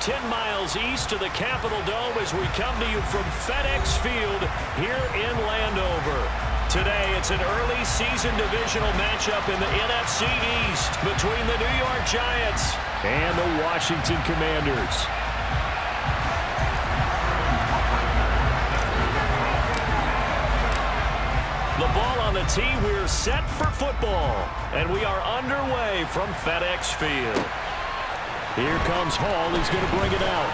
10 miles east of the Capitol Dome as we come to you from FedEx Field here in Landover. Today, it's an early season divisional matchup in the NFC East between the New York Giants and the Washington Commanders. The ball on the tee, we're set for football, and we are underway from FedEx Field. Here comes Hall. He's going to bring it out.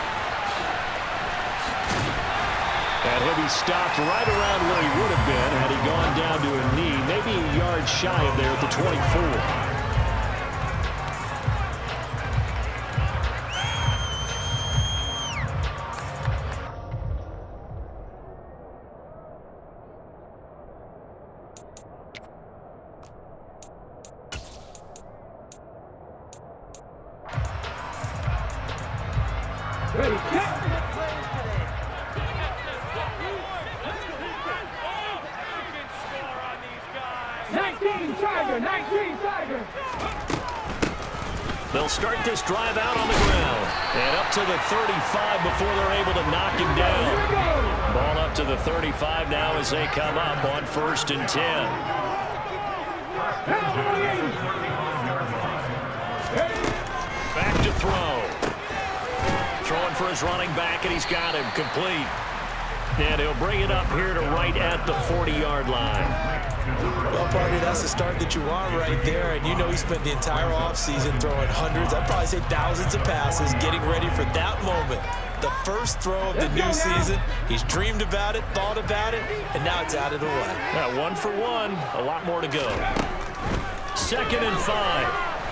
And he'll be stopped right around where he would have been had he gone down to a knee, maybe a yard shy of there at the 24. They'll start this drive out on the ground and up to the 35 before they're able to knock him down. Ball up to the 35 now as they come up on 1st and 10. Back to throw. Throwing for his running back, and he's got him complete. And he'll bring it up here to right at the 40-yard line. Well, partner, that's the start that you want right there. And you know he spent the entire offseason throwing hundreds, I'd probably say thousands of passes, getting ready for that moment. The first throw of the new season. He's dreamed about it, thought about it, and now it's out of the way. Yeah, 1 for 1. A lot more to go. 2nd and 5.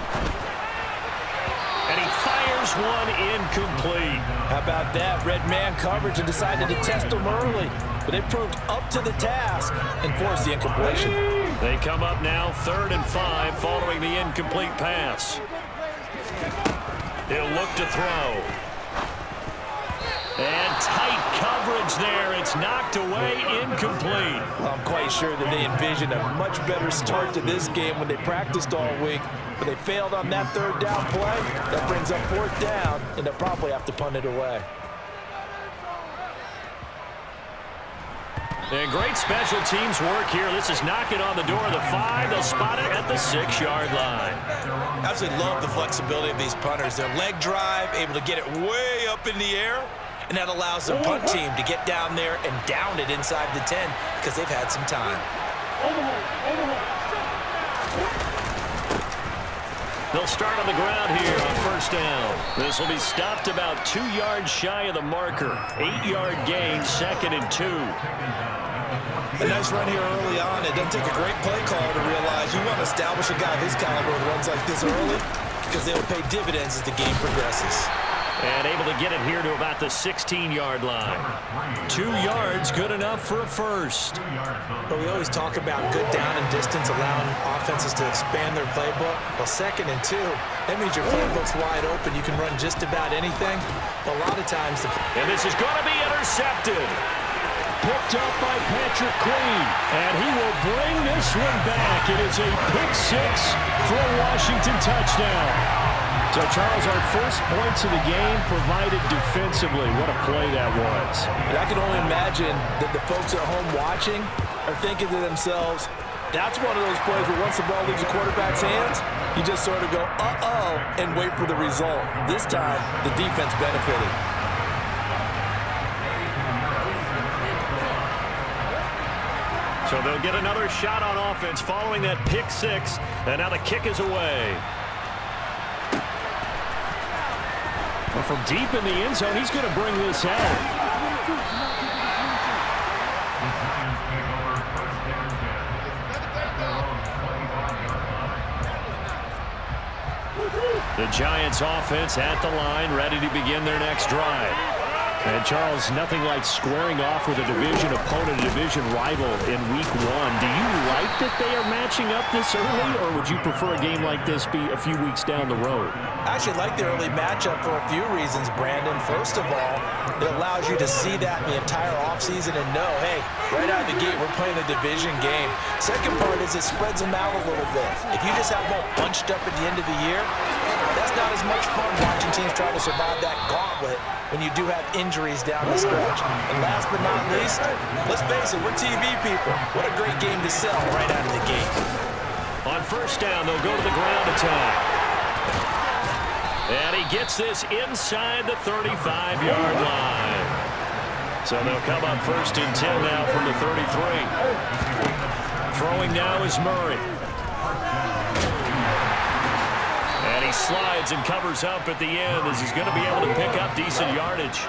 And he fires one incomplete. How about that? Red man coverage and decided to test him early. But it proved up to the task and forced the incompletion. They come up now 3rd and 5 following the incomplete pass. He'll look to throw. And tight coverage there. It's knocked away, incomplete. Well, I'm quite sure that they envisioned a much better start to this game when they practiced all week. But they failed on that 3rd down play. That brings up 4th down, and they'll probably have to punt it away. And great special teams work here. This is knocking on the door of the 5. They'll spot it at the 6-yard line. Absolutely love the flexibility of these punters. Their leg drive, able to get it way up in the air, and that allows the punt team to get down there and down it inside the 10 because they've had some time. They'll start on the ground here on 1st down. This will be stopped about 2 yards shy of the marker. 8-yard gain, 2nd and 2. A nice run here early on. It doesn't take a great play caller to realize you want to establish a guy of his caliber who runs like this early because they will pay dividends as the game progresses. And able to get it here to about the 16-yard line. 2 yards, good enough for a first. But we always talk about good down and distance, allowing offenses to expand their playbook. Well, 2nd and 2, that means your playbook's wide open. You can run just about anything. But a lot of times... And this is going to be intercepted. Picked up by Patrick Queen. And he will bring this one back. It is a pick 6 for a Washington touchdown. So, Charles, our first points of the game provided defensively. What a play that was. And I can only imagine that the folks at home watching are thinking to themselves, that's one of those plays where once the ball leaves the quarterback's hands, you just sort of go, uh-oh, and wait for the result. This time, the defense benefited. So they'll get another shot on offense following that pick 6. And now the kick is away. From deep in the end zone, he's going to bring this out. The Giants offense at the line, ready to begin their next drive. And, Charles, nothing like squaring off with a division opponent, a division rival in Week 1. Do you like that they are matching up this early, or would you prefer a game like this be a few weeks down the road? I actually like the early matchup for a few reasons, Brandon. First of all, it allows you to see that in the entire offseason and know, hey, right out of the gate, we're playing a division game. Second part is it spreads them out a little bit. If you just have them all bunched up at the end of the year, that just not as much fun watching teams try to survive that gauntlet when you do have injuries down the stretch. And last but not least, let's face it, we're TV people. What a great game to sell right out of the gate. On first down, they'll go to the ground attack. And he gets this inside the 35-yard line. So they'll come up first and 10 now from the 33. Throwing now is Murray. And he slides and covers up at the end as he's going to be able to pick up decent yardage.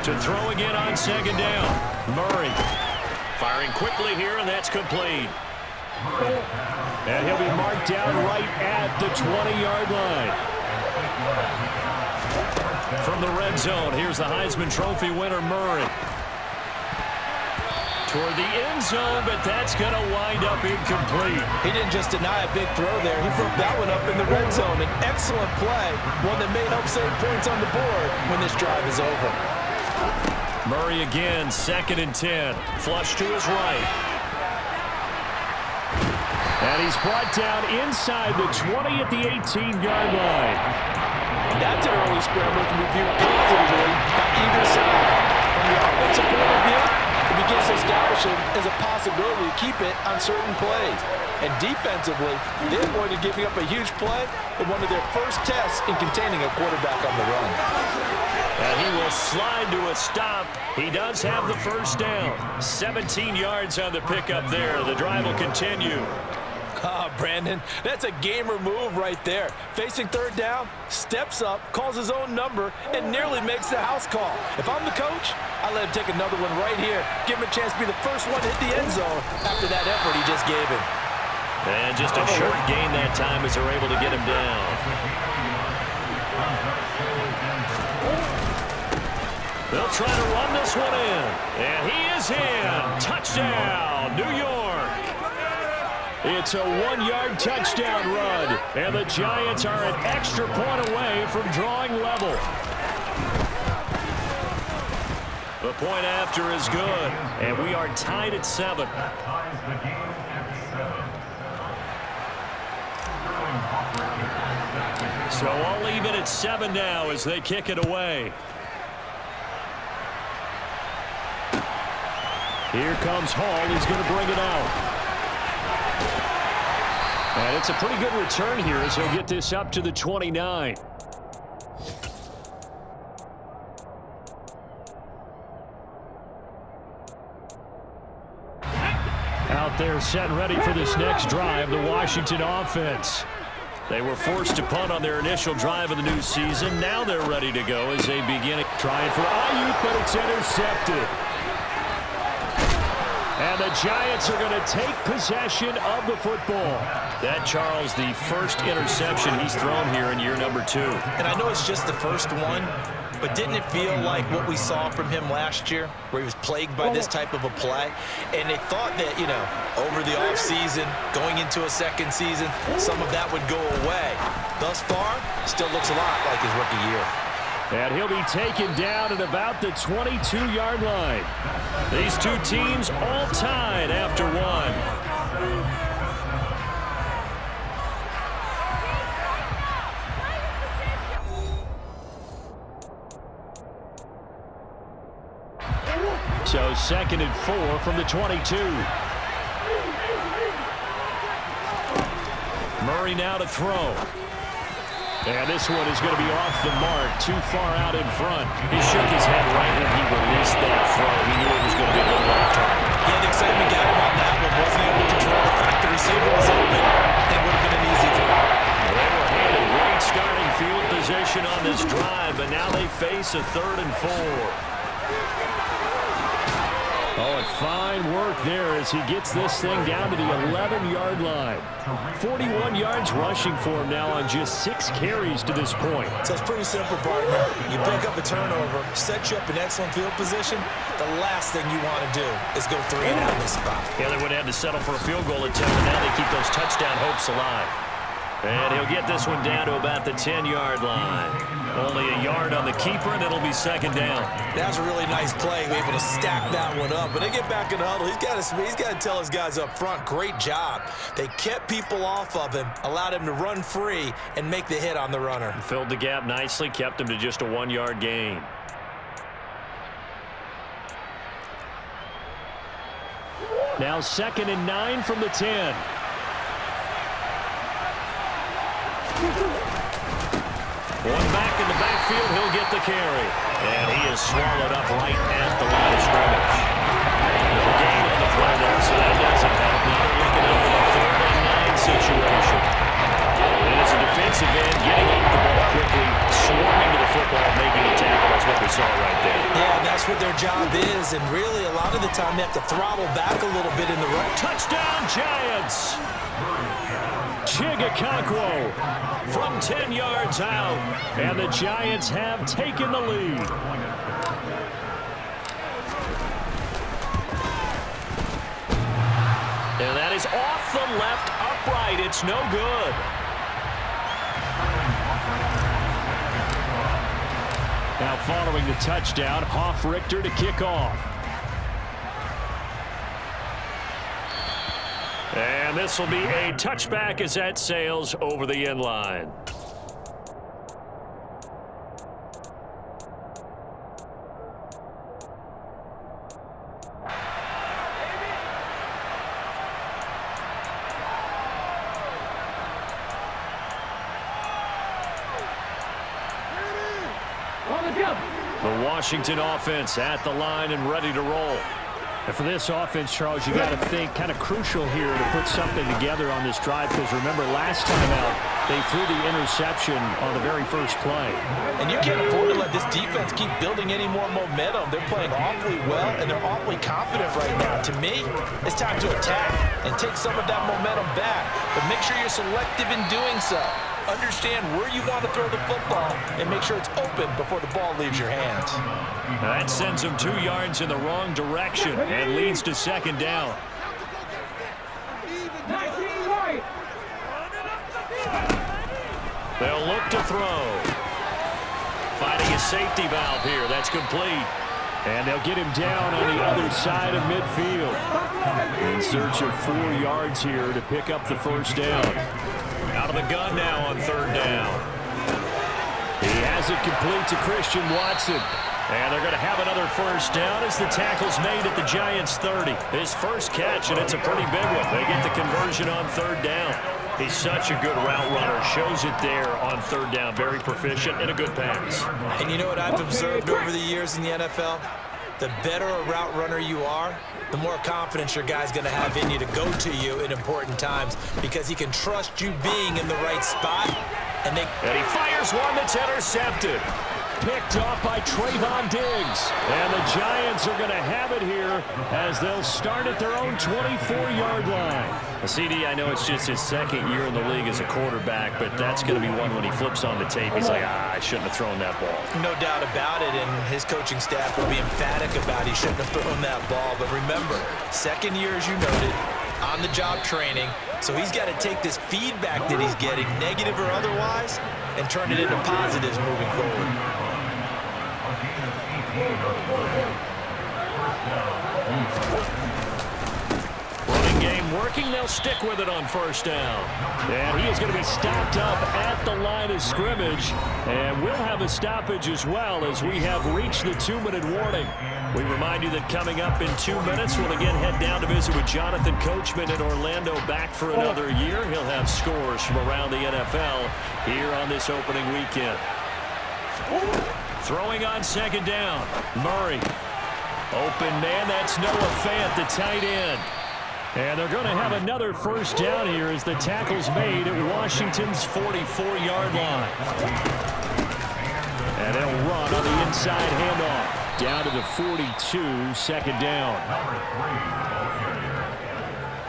To throw again on second down. Murray firing quickly here, and that's complete. And he'll be marked down right at the 20-yard line. From the red zone, here's the Heisman Trophy winner, Murray. Toward the end zone, but that's going to wind up incomplete. He didn't just deny a big throw there. He broke that one up in the red zone. An excellent play, one that may help save points on the board when this drive is over. Murray again, second and 10. Flush to his right. And he's brought down inside the 20 at the 18-yard line. That's an early scramble to review positively by either side. From the offensive point of view, it begins to establish it as a possibility to keep it on certain plays. And defensively, they avoided giving up a huge play in one of their first tests in containing a quarterback on the run. And he will slide to a stop. He does have the first down. 17 yards on the pickup there. The drive will continue. Ah, Brandon, that's a gamer move right there. Facing third down, steps up, calls his own number, and nearly makes the house call. If I'm the coach, I let him take another one right here. Give him a chance to be the first one to hit the end zone after that effort he just gave him. And just a short gain that time as they're able to get him down. They'll try to run this one in. And he is in. Touchdown, New York. It's a 1-yard touchdown run, and the Giants are an extra point away from drawing level. The point after is good, and we are tied at 7. So all even at 7 now as they kick it away. Here comes Hall. He's going to bring it out. And it's a pretty good return here as he'll get this up to the 29. Out there set and ready for this next drive, the Washington offense. They were forced to punt on their initial drive of the new season. Now they're ready to go as they begin trying for Ayuk, but it's intercepted. And the Giants are going to take possession of the football. That, Charles, the first interception he's thrown here in year number 2. And I know it's just the first one, but didn't it feel like what we saw from him last year, where he was plagued by this type of a play? And they thought that, you know, over the offseason, going into a second season, some of that would go away. Thus far, still looks a lot like his rookie year. And he'll be taken down at about the 22-yard line. These two teams all tied after one. So 2nd and 4 from the 22. Murray now to throw. And this one is going to be off the mark, too far out in front. He shook his head right when he released that throw. He knew it was going to be a little off target. Yeah, the excitement got him on that one. Wasn't able to control the fact the receiver was open. It would have been an easy throw. Well, they were handed great starting field position on this drive, but now they face a 3rd and 4. Oh, and fine work there as he gets this thing down to the 11-yard line. 41 yards rushing for him now on just 6 carries to this point. So it's pretty simple, partner. You pick up a turnover, set you up in excellent field position. The last thing you want to do is go 3 and out in this spot. Yeah, they would have to settle for a field goal attempt, and now they keep those touchdown hopes alive. And he'll get this one down to about the 10-yard line. Only a yard on the keeper, and it'll be second down. That's a really nice play, able to stack that one up. When they get back in the huddle, he's got to tell his guys up front, great job. They kept people off of him, allowed him to run free, and make the hit on the runner. Filled the gap nicely, kept him to just a 1-yard gain. Now 2nd and 9 from the 10. One back in the backfield, he'll get the carry. And he is swallowed up right at the line of scrimmage. No gain on the play there, so that doesn't help. Now they're looking at a 3rd and 9 situation. And it's a defensive end getting off the ball quickly, swarming to the football, making a tackle. That's what we saw right there. Yeah, that's what their job is. And really, a lot of the time, they have to throttle back a little bit in the run. Touchdown, Giants! Chigakonkwo from 10 yards out, and the Giants have taken the lead. And that is off the left upright. It's no good. Now following the touchdown, Hoff-Richter to kick off. And this will be a touchback as that sails over the end line. The Washington offense at the line and ready to roll. And for this offense, Charles, you got to think kind of crucial here to put something together on this drive, because remember last time out they threw the interception on the very first play. And you can't afford to let this defense keep building any more momentum. They're playing awfully well, and they're awfully confident right now. To me, it's time to attack and take some of that momentum back, but make sure you're selective in doing so. Understand where you want to throw the football and make sure it's open before the ball leaves your hands. That sends them 2 yards in the wrong direction and leads to second down. They'll look to throw. Finding a safety valve here. That's complete. And they'll get him down on the other side of midfield. In search of 4 yards here to pick up the first down. Out of the gun now on 3rd down. He has it complete to Christian Watson. And they're going to have another first down as the tackle's made at the Giants' 30. His first catch, and it's a pretty big one. They get the conversion on 3rd down. He's such a good route runner. Shows it there on 3rd down. Very proficient and a good pass. And you know what I've observed over the years in the NFL? The better a route runner you are, the more confidence your guy's going to have in you to go to you in important times, because he can trust you being in the right spot. And he fires one that's intercepted. Picked off by Trayvon Diggs. And the Giants are going to have it here as they'll start at their own 24-yard line. CD, I know it's just his 2nd year in the league as a quarterback, but that's going to be one when he flips on the tape. He's like, I shouldn't have thrown that ball. No doubt about it, and his coaching staff will be emphatic about he shouldn't have thrown that ball. But remember, 2nd year, as you noted, on-the-job training. So he's got to take this feedback that he's getting, negative or otherwise, and turn it into positives moving forward. Running game working. They'll stick with it on 1st down. And he is going to be stopped up at the line of scrimmage. And we'll have a stoppage as well as we have reached the 2-minute warning. We remind you that coming up in 2 minutes, we'll again head down to visit with Jonathan Coachman in Orlando, back for another year. He'll have scores from around the NFL here on this opening weekend. Throwing on 2nd down. Murray. Open man, that's Noah Fant, the tight end. And they're going to have another first down here as the tackle's made at Washington's 44-yard line. And they'll run on the inside handoff. Down to the 42, 2nd down.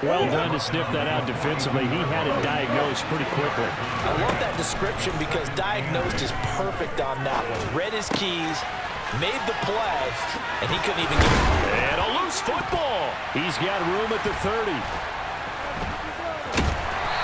Well done to sniff that out defensively. He had it diagnosed pretty quickly. I love that description because diagnosed is perfect on that one. Read his keys, made the play, and he couldn't even get it. And a loose football. He's got room at the 30.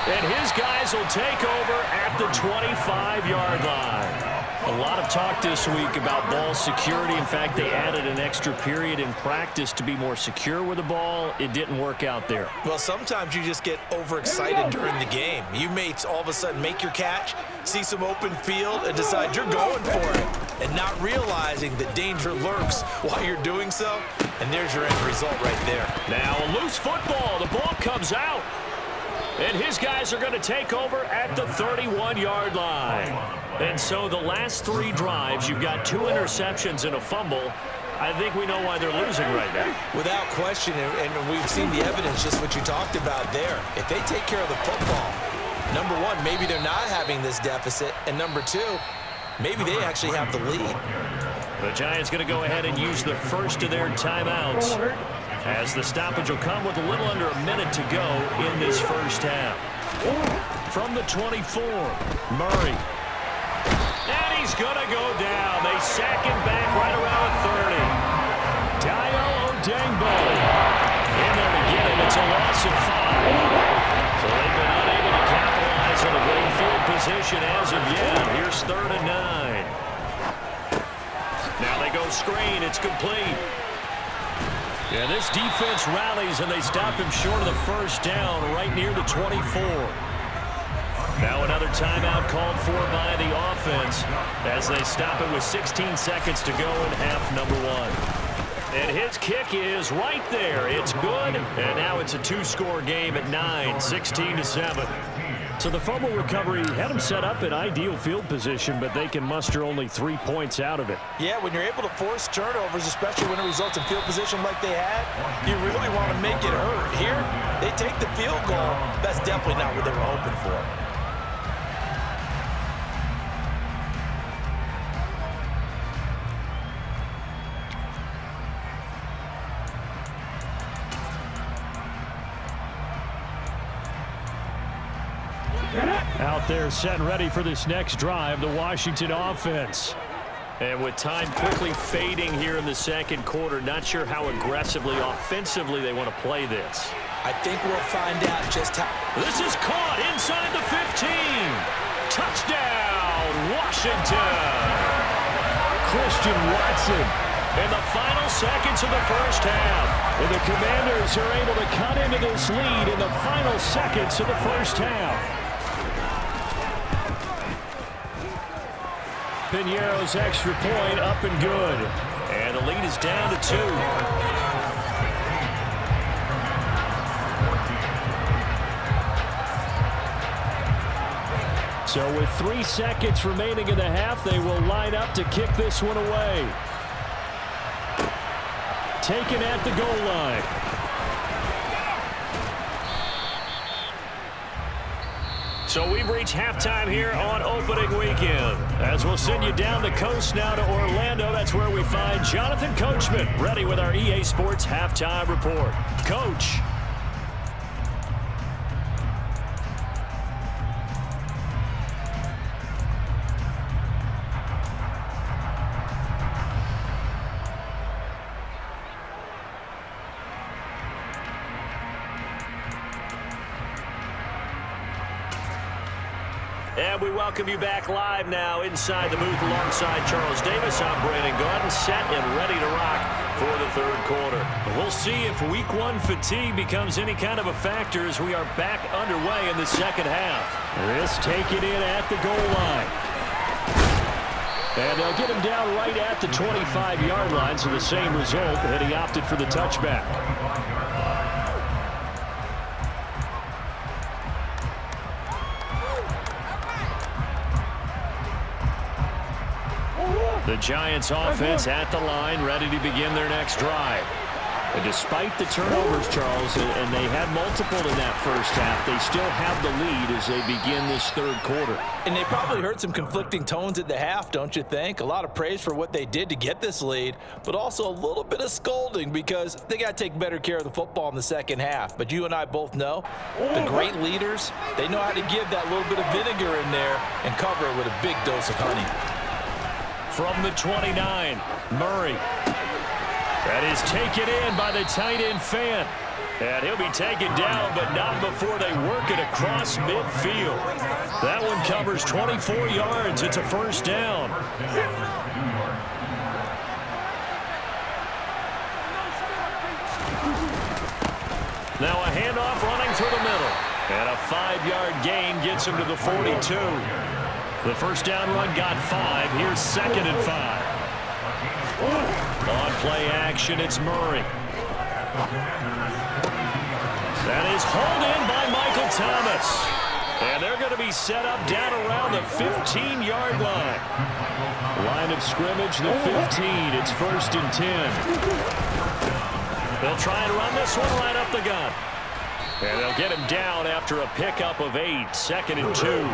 And his guys will take over at the 25-yard line. A lot of talk this week about ball security. In fact, they added an extra period in practice to be more secure with the ball. It didn't work out there. Well, sometimes you just get overexcited during the game. You may all of a sudden make your catch, see some open field, and decide you're going for it, and not realizing that danger lurks while you're doing so. And there's your end result right there. Now a loose football. The ball comes out. And his guys are going to take over at the 31-yard line. And so the last 3 drives, you've got 2 interceptions and a fumble. I think we know why they're losing right now. Without question, and we've seen the evidence, just what you talked about there. If they take care of the football, number one, maybe they're not having this deficit. And number two, maybe they actually have the lead. The Giants going to go ahead and use the first of their timeouts, as the stoppage will come with a little under a minute to go in this first half. From the 24, Murray. And he's going to go down. They sack him back right around 30. Dio Odengbo in there to get him. It's a loss of 5. So they've been unable to capitalize on a great field position as of yet. Here's 3rd and 9. Now they go screen. It's complete. Yeah, this defense rallies, and they stop him short of the first down right near the 24. Now another timeout called for by the offense as they stop it with 16 seconds to go in half number 1. And his kick is right there. It's good, and now it's a 2-score game at 9, 16-7. So the fumble recovery had them set up in ideal field position, but they can muster only 3 points out of it. Yeah, when you're able to force turnovers, especially when it results in field position like they had, you really want to make it hurt. Here, they take the field goal. That's definitely not what they were hoping for. Out there set and ready for this next drive, the Washington offense. And with time quickly fading here in the second quarter, not sure how aggressively, offensively they want to play this. I think we'll find out just how. This is caught inside the 15. Touchdown, Washington. Christian Watson in the final seconds of the first half. And the Commanders are able to cut into this lead in the final seconds of the first half. Piñeiro's extra point up and good. And the lead is down to 2. So with 3 seconds remaining in the half, they will line up to kick this one away. Taken at the goal line. So we've reached halftime here on opening weekend. As we'll send you down the coast now to Orlando, that's where we find Jonathan Coachman ready with our EA Sports Halftime Report. Coach. And we welcome you back live now inside the booth alongside Charles Davis. I'm Brandon Gaudin, set and ready to rock for the third quarter. We'll see if week 1 fatigue becomes any kind of a factor as we are back underway in the second half. This taken in at the goal line. And they'll get him down right at the 25-yard line, so the same result, and he opted for the touchback. The Giants offense at the line, ready to begin their next drive. And despite the turnovers, Charles, and they had multiple in that first half, they still have the lead as they begin this third quarter. And they probably heard some conflicting tones at the half, don't you think? A lot of praise for what they did to get this lead, but also a little bit of scolding because they got to take better care of the football in the second half. But you and I both know the great leaders, they know how to give that little bit of vinegar in there and cover it with a big dose of honey. From the 29, Murray. That is taken in by the tight end Fant. And he'll be taken down, but not before they work it across midfield. That one covers 24 yards. It's a first down. Now a handoff running through the middle. And a 5-yard gain gets him to the 42. The first down run got 5. Here's 2nd and 5. On play action, it's Murray. That is hauled in by Michael Thomas. And they're going to be set up down around the 15-yard line. Line of scrimmage, the 15. It's 1st and 10. They'll try and run this one right up the gut. And they'll get him down after a pickup of 8. 2nd and 2.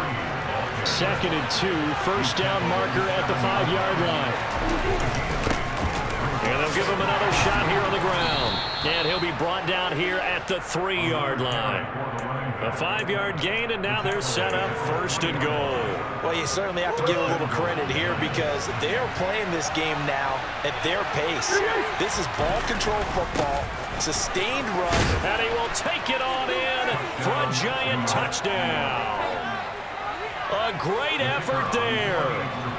2nd and 2. First down marker at the 5-yard line. And they'll give him another shot here on the ground. And he'll be brought down here at the 3-yard line. A 5-yard gain, and now they're set up 1st and goal. Well, you certainly have to give a little credit here because they are playing this game now at their pace. This is ball control football, sustained run. And he will take it on in for a giant touchdown. A great effort there.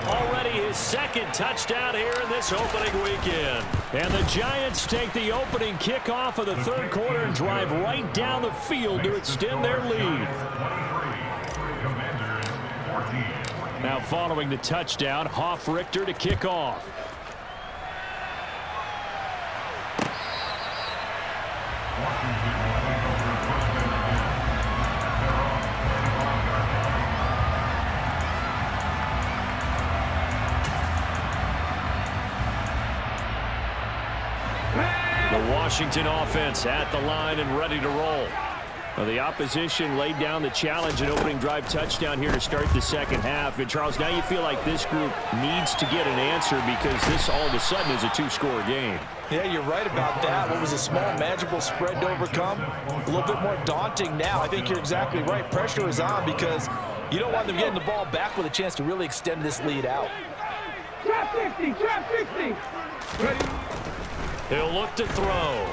Already his 2nd touchdown here in this opening weekend. And the Giants take the opening kickoff of the 3rd quarter and drive right down the field to extend their lead. Now following the touchdown, Hoff-Richter to kick off. The Washington offense at the line and ready to roll. Well, the opposition laid down the challenge and opening drive touchdown here to start the 2nd half. And, Charles, now you feel like this group needs to get an answer because this all of a sudden is a 2-score game. Yeah, you're right about that. What was a small, manageable spread to overcome? A little bit more daunting now. I think you're exactly right. Pressure is on because you don't want them getting the ball back with a chance to really extend this lead out. Trap 60, trap 60. Ready? He'll look to throw.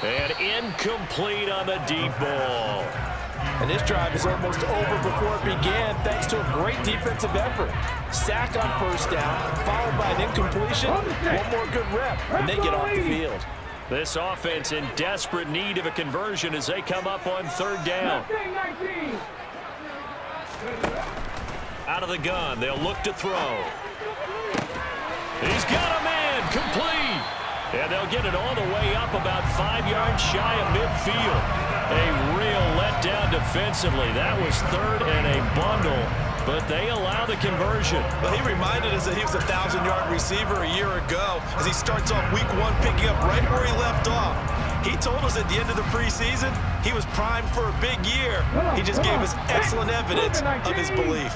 And incomplete on the deep ball. And this drive is almost over before it began thanks to a great defensive effort. Sack on 1st down, followed by an incompletion. One more good rep, and they get off the field. This offense in desperate need of a conversion as they come up on 3rd down. Out of the gun, they'll look to throw. He's got a man, complete. And they'll get it all the way up about 5 yards shy of midfield. A real letdown defensively. That was 3rd and a bundle, but they allow the conversion. Well, he reminded us that he was a 1,000-yard receiver a year ago as he starts off week 1 picking up right where he left off. He told us at the end of the preseason he was primed for a big year. He just gave us excellent evidence of his belief.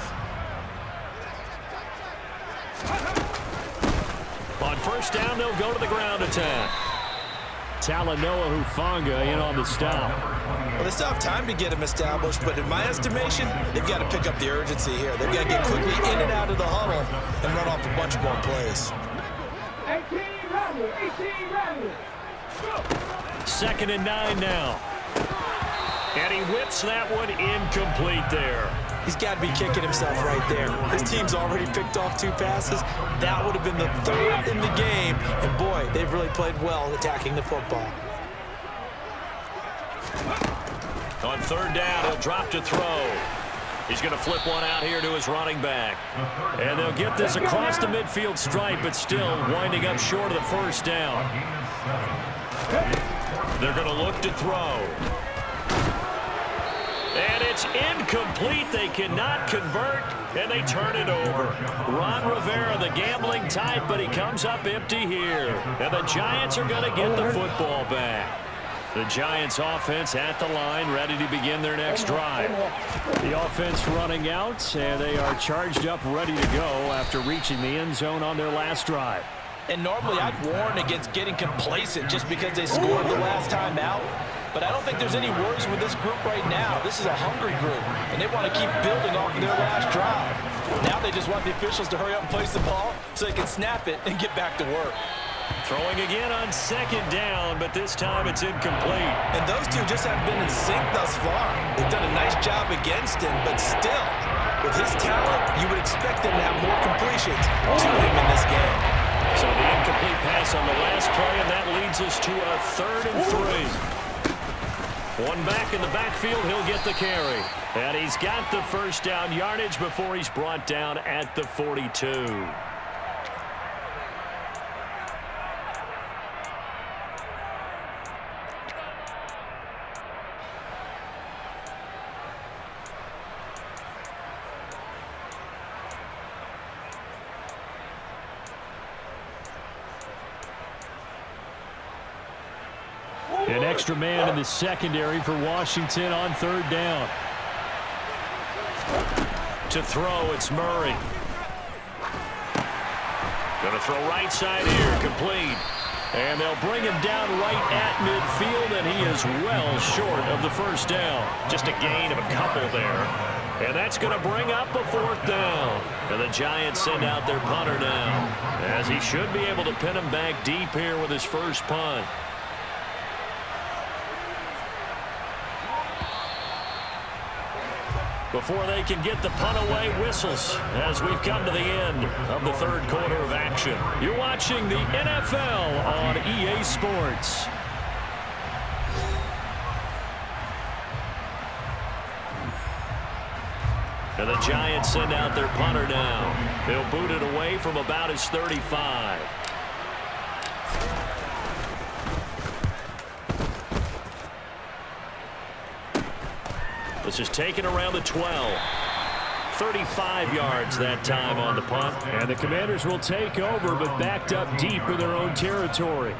On 1st down, they'll go to the ground attack. Talanoa Hufanga in on the stop. Well, they still have time to get him established, but in my estimation, they've got to pick up the urgency here. They've got to get quickly in and out of the huddle and run off a bunch more plays. 18 rattle, 18 rattle. 2nd and 9 now. And he whips that one incomplete there. He's got to be kicking himself right there. His team's already picked off 2 passes. That would have been the 3rd in the game. And, boy, they've really played well attacking the football. On 3rd down, he'll drop to throw. He's going to flip one out here to his running back. And they'll get this across the midfield stripe, but still winding up short of the 1st down. They're going to look to throw. And it's incomplete. They cannot convert, and they turn it over. Ron Rivera, the gambling type, but he comes up empty here. And the Giants are going to get the football back. The Giants offense at the line, ready to begin their next drive. The offense running out, and they are charged up, ready to go after reaching the end zone on their last drive. And normally I'd warn against getting complacent just because they scored the last time out. But I don't think there's any worries with this group right now. This is a hungry group, and they want to keep building off of their last drive. Now they just want the officials to hurry up and place the ball so they can snap it and get back to work. Throwing again on second down, but this time it's incomplete. And those two just haven't been in sync thus far. They've done a nice job against him, but still, with his talent, you would expect them to have more completions to him in this game. So the incomplete pass on the last play, and that leads us to a 3rd and 3. One back in the backfield, he'll get the carry. And he's got the first down yardage before he's brought down at the 42. An extra man in the secondary for Washington on 3rd down. To throw, it's Murray. Going to throw right side here, complete. And they'll bring him down right at midfield, and he is well short of the first down. Just a gain of a couple there. And that's going to bring up a 4th down. And the Giants send out their punter now, as he should be able to pin him back deep here with his first punt. Before they can get the punt away, whistles as we've come to the end of the 3rd quarter of action. You're watching the NFL on EA Sports. And the Giants send out their punter now. They'll boot it away from about his 35. This is taken around the 12. 35 yards that time on the punt. And the Commanders will take over, but backed up deep in their own territory.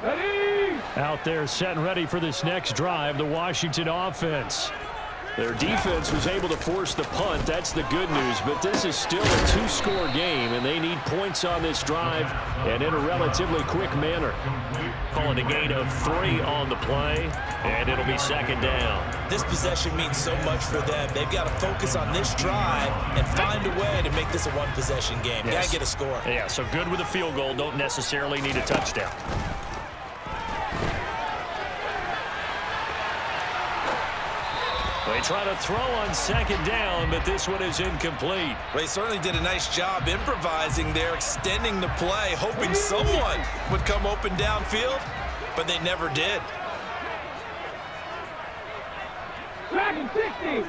Ready? Out there set and ready for this next drive, the Washington offense. Their defense was able to force the punt. That's the good news, but this is still a 2-score game, and they need points on this drive and in a relatively quick manner. Calling a gain of 3 on the play, and it'll be 2nd down. This possession means so much for them. They've got to focus on this drive and find a way to make this a one-possession game. Yes. Got to get a score. Yeah, so good with a field goal. Don't necessarily need a touchdown. They try to throw on 2nd down, but this one is incomplete. They certainly did a nice job improvising there, extending the play, hoping someone would come open downfield, but they never did. Dragon 60.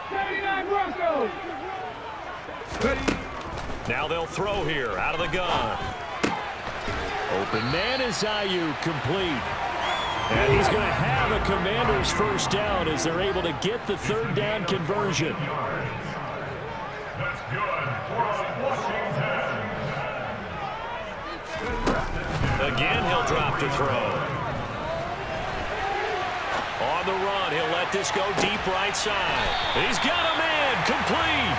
79 Broncos. Ready? Now they'll throw here out of the gun. Open man is Ayuk, complete. And he's going to have a Commander's first down as they're able to get the 3rd down conversion. Again, he'll drop to throw. On the run, he'll let this go deep right side. He's got a man, complete.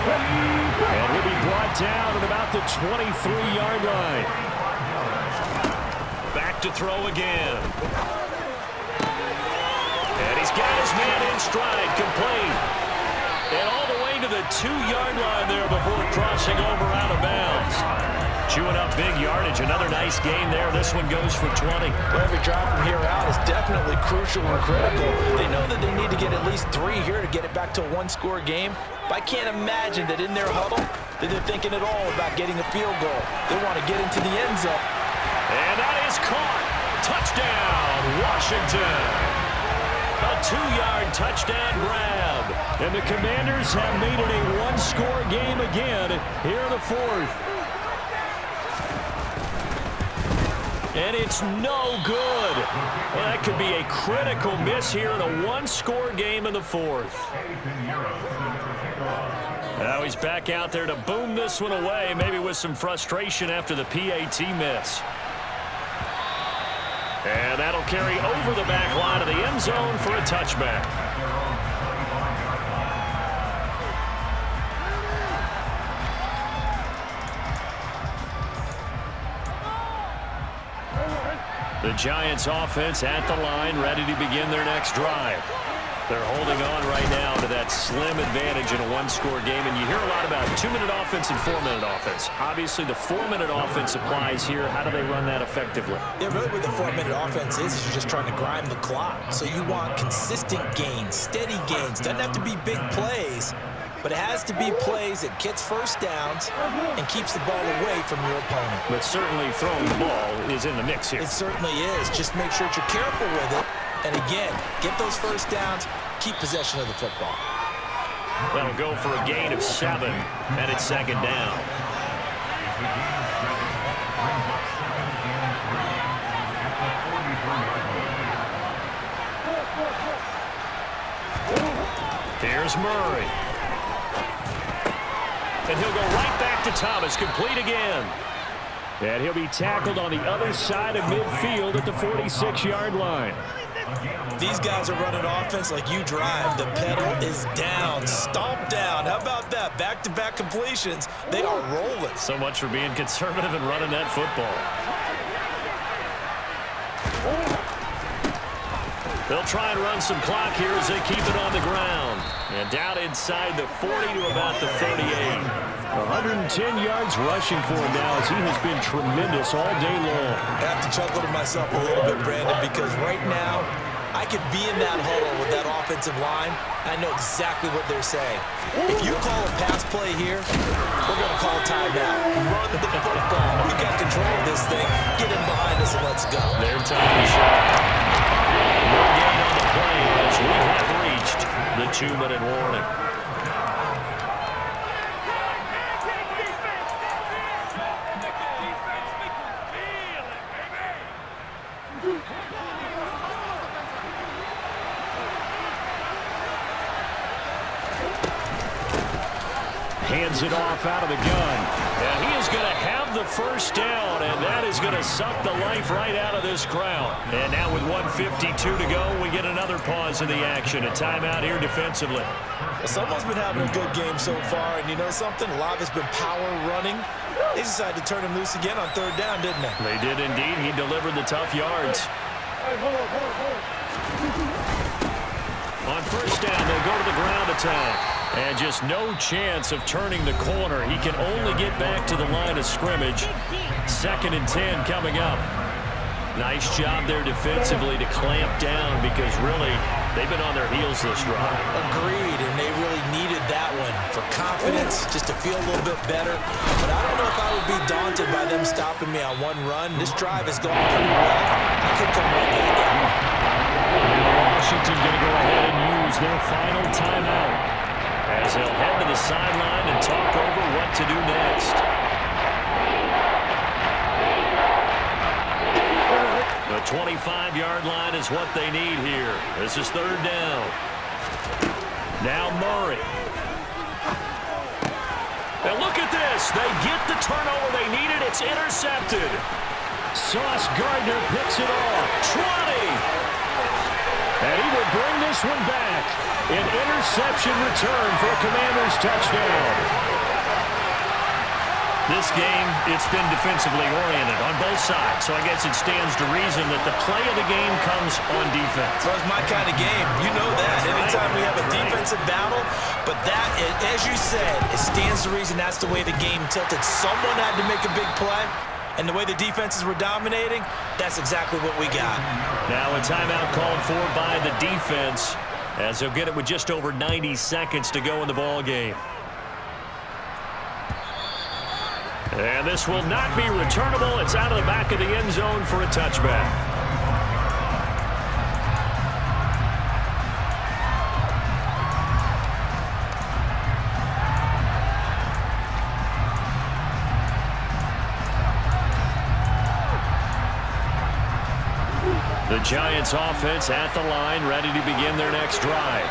And he'll be brought down at about the 23-yard line. Back to throw again. And he's got his man in stride, complete. And all the way to the 2-yard line there before crossing over out of bounds. Chewing up big yardage. Another nice gain there. This one goes for 20. Well, every drive from here out is definitely crucial and critical. They know that they need to get at least 3 here to get it back to a 1-score game. But I can't imagine that in their huddle that they're thinking at all about getting a field goal. They want to get into the end zone. And that is caught. Touchdown, Washington. A 2-yard touchdown grab. And the Commanders have made it a 1-score game again here in the 4th. And it's no good. Well, that could be a critical miss here in a 1-score game in the 4th. Now he's back out there to boom this one away, maybe with some frustration after the PAT miss. And that'll carry over the back line of the end zone for a touchback. The Giants offense at the line, ready to begin their next drive. They're holding on right now to that slim advantage in a one-score game, and you hear a lot about 2-minute offense and 4-minute offense. Obviously, the 4-minute offense applies here. How do they run that effectively? Yeah, really what the 4-minute offense is you're just trying to grind the clock. So you want consistent gains, steady gains. Doesn't have to be big plays, but it has to be plays that gets first downs and keeps the ball away from your opponent. But certainly throwing the ball is in the mix here. It certainly is. Just make sure that you're careful with it. And again, get those first downs, keep possession of the football. That'll go for a gain of 7, and it's second down. Here's Murray. And he'll go right back to Thomas, complete again. And he'll be tackled on the other side of midfield at the 46-yard line. These guys are running offense like you drive. The pedal is down, stomped down. How about that? Back-to-back completions. They are rolling. So much for being conservative and running that football. They'll try and run some clock here as they keep it on the ground. And down inside the 40 to about the 38. 110 yards rushing for him now as he has been tremendous all day long. I have to chuckle to myself a little bit, Brandon, because right now I could be in that huddle with that offensive line. I know exactly what they're saying. If you call a pass play here, we're going to call a timeout. Run the football. We got control of this thing. Get in behind us and let's go. Their time is shot. No gain on the play as we have reached the 2-minute warning. Hands it off out of the gun. And he is going to have the first down, and that is going to suck the life right out of this crowd. And now with 1:52 to go, we get another pause in the action. A timeout here defensively. Well, someone's been having a good game so far, and you know something? A lot has been power running. They decided to turn him loose again on third down, didn't they? They did indeed. He delivered the tough yards. On first down, they'll go to the ground attack. And just no chance of turning the corner. He can only get back to the line of scrimmage. 2nd and 10 coming up. Nice job there defensively to clamp down because really they've been on their heels this drive. Agreed, and they really needed that one for confidence, just to feel a little bit better. But I don't know if I would be daunted by them stopping me on one run. This drive is going pretty well. I could come right back out. Washington going to go ahead and use their final timeout as they'll head to the sideline and talk over what to do next. The 25-yard line is what they need here. This is third down. Now Murray. And look at this. They get the turnover they needed. It's intercepted. Sauce Gardner picks it off. 20. And he will bring this one back. An interception return for a Commanders touchdown. This game, it's been defensively oriented on both sides, so I guess it stands to reason that the play of the game comes on defense. So it's my kind of game. You know that. Anytime we have a defensive battle, but that, as you said, it stands to reason that's the way the game tilted. Someone had to make a big play. And the way the defenses were dominating, that's exactly what we got. Now a timeout called for by the defense as they'll get it with just over 90 seconds to go in the ball game. And this will not be returnable. It's out of the back of the end zone for a touchback. The Giants offense at the line, ready to begin their next drive.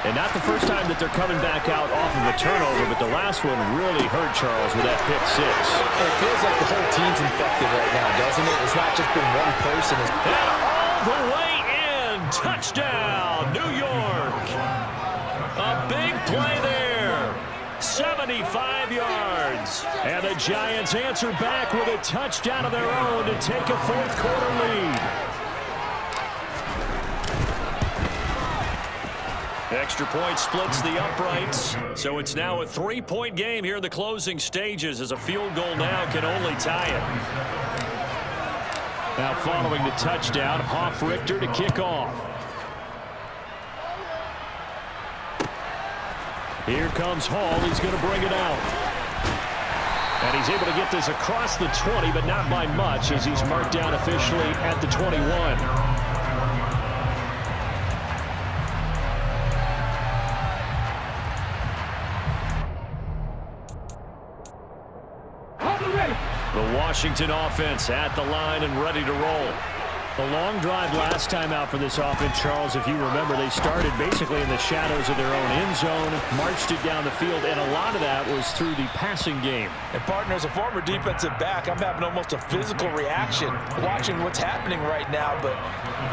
And not the first time that they're coming back out off of a turnover, but the last one really hurt Charles with that pick 6. It feels like the whole team's infected right now, doesn't it? It's not just been one person. And all the way in. Touchdown, New York. A big play there. 75 yards. And the Giants answer back with a touchdown of their own to take a fourth-quarter lead. Extra point splits the uprights. So it's now a 3-point game here in the closing stages, as a field goal now can only tie it. Now following the touchdown, Hoff-Richter to kick off. Here comes Hall. He's going to bring it out. And he's able to get this across the 20, but not by much, as he's marked down officially at the 21. The Washington offense at the line and ready to roll. A long drive last time out for this offense, Charles. If you remember, they started basically in the shadows of their own end zone, marched it down the field, and a lot of that was through the passing game. And partner, as a former defensive back, I'm having almost a physical reaction watching what's happening right now. But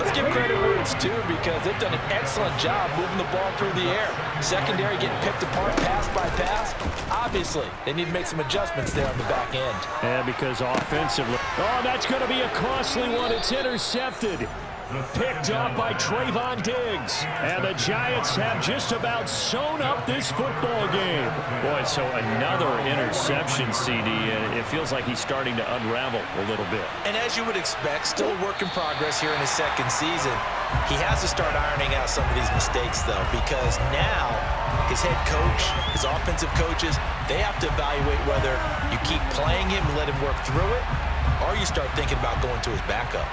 let's give credit where it's due, because they've done an excellent job moving the ball through the air. Secondary getting picked apart pass by pass. Obviously, they need to make some adjustments there on the back end. And because offensively, oh, that's going to be a costly one. It's intercepted. Picked up by Trayvon Diggs. And the Giants have just about sewn up this football game. Boy, so another interception, CD. And it feels like he's starting to unravel a little bit. And as you would expect, still a work in progress here in his second season. He has to start ironing out some of these mistakes, though, because now his head coach, his offensive coaches, they have to evaluate whether you keep playing him and let him work through it, or you start thinking about going to his backup.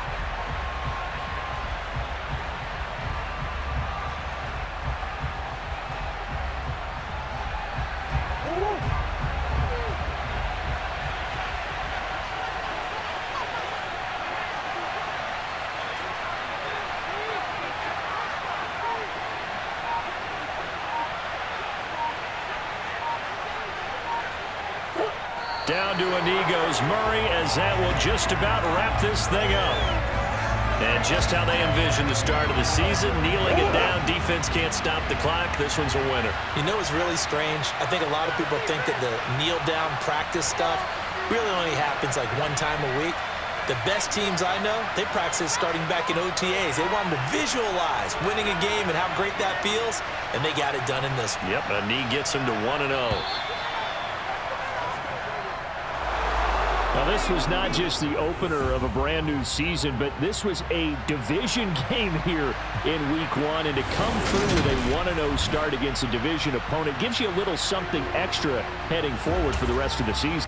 Down to a knee goes Murray, as that will just about wrap this thing up. And just how they envisioned the start of the season, kneeling it down, defense can't stop the clock. This one's a winner. You know what's really strange? I think a lot of people think that the kneel-down practice stuff really only happens like one time a week. The best teams I know, they practice starting back in OTAs. They want them to visualize winning a game and how great that feels, and they got it done in this one. Yep, a knee gets them to 1-0. Now, this was not just the opener of a brand new season, but this was a division game here in week 1. And to come through with a 1-0 start against a division opponent gives you a little something extra heading forward for the rest of the season.